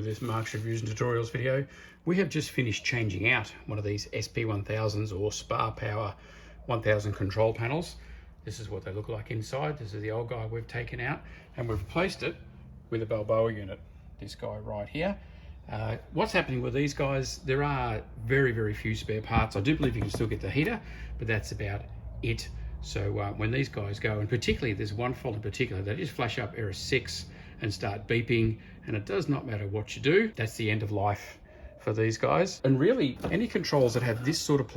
this Mark's Reviews and Tutorials video. We have just finished changing out one of these SP1000s or Spa Power 1000 control panels. This is what they look like inside. This is the old guy we've taken out and we've replaced it with a Balboa unit. This guy right here. What's happening with these guys, there are very, very few spare parts. I do believe you can still get the heater, but that's about it. So when these guys go, and particularly there's one fault in particular, they just flash up error 6 and start beeping, and it does not matter what you do. That's the end of life for these guys. And really, any controls that have this sort of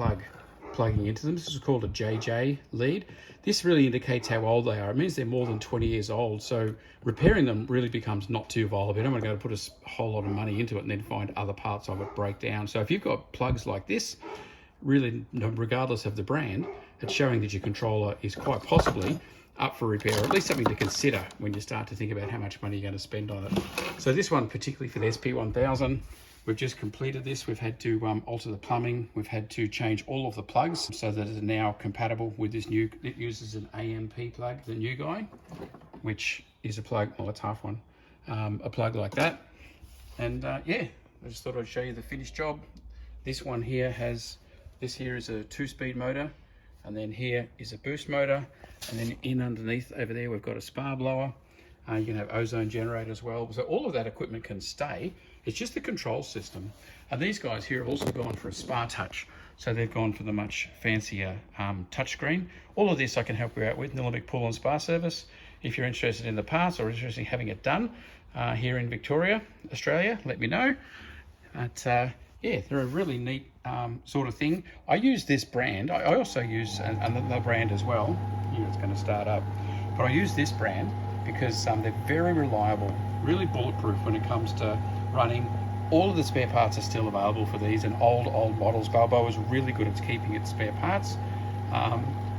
plugging into them, this is called a JJ lead. This really indicates how old they are. It means they're more than 20 years old. So repairing them really becomes not too viable. You don't want to go to put a whole lot of money into it and then find other parts of it break down. So if you've got plugs like this, really, regardless of the brand, it's showing that your controller is quite possibly up for repair, or at least something to consider when you start to think about how much money you're going to spend on it. So this one, particularly for the SP1000, we've just completed this. We've had to alter the plumbing. We've had to change all of the plugs so that it's now compatible with this new, it uses an AMP plug, the new guy, which is a plug, well, it's half one, a plug like that. And yeah, I just thought I'd show you the finished job. This one here has, this here is a 2-speed motor, and then here is a boost motor, and then in underneath over there we've got a spa blower. You can have ozone generator as well. So all of that equipment can stay. It's just the control system. And these guys here have also gone for a Spa Touch. So they've gone for the much fancier touchscreen. All of this I can help you out with. Nillumbik Pool and Spa Service. If you're interested in the parts or interested in having it done here in Victoria, Australia, let me know. But yeah, they're a really neat sort of thing. I use this brand. I also use another brand as well. Here it's going to start up. But I use this brand because they're very reliable, really bulletproof when it comes to running. All of the spare parts are still available for these, and old models. Balboa is really good at keeping its spare parts.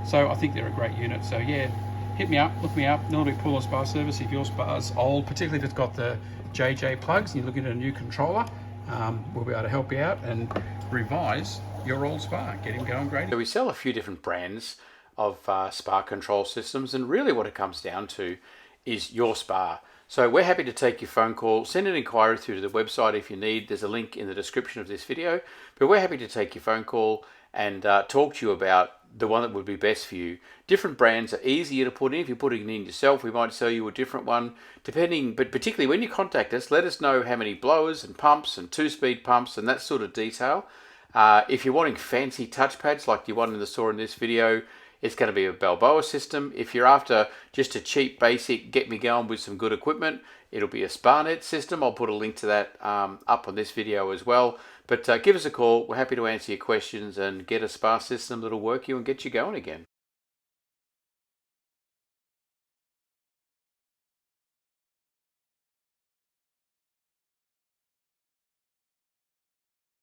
So I think they're a great unit. So yeah, hit me up, look me up, Nillumbik Pool and Spa Service. If your spa's old, particularly if it's got the JJ plugs and you're looking at a new controller, we'll be able to help you out and revise your old spa, get him going great. So we sell a few different brands of spa control systems, and really what it comes down to is your spa. So we're happy to take your phone call, send an inquiry through to the website if you need. There's a link in the description of this video, but we're happy to take your phone call and talk to you about the one that would be best for you. Different brands are easier to put in. If you're putting it in yourself, we might sell you a different one, depending, but particularly when you contact us, let us know how many blowers and pumps and 2-speed pumps and that sort of detail. If you're wanting fancy touchpads like the one in the store in this video, it's going to be a Balboa system. If you're after just a cheap, basic, get me going with some good equipment, it'll be a SpaNet system. I'll put a link to that up on this video as well. But give us a call. We're happy to answer your questions and get a spa system that'll work you and get you going again.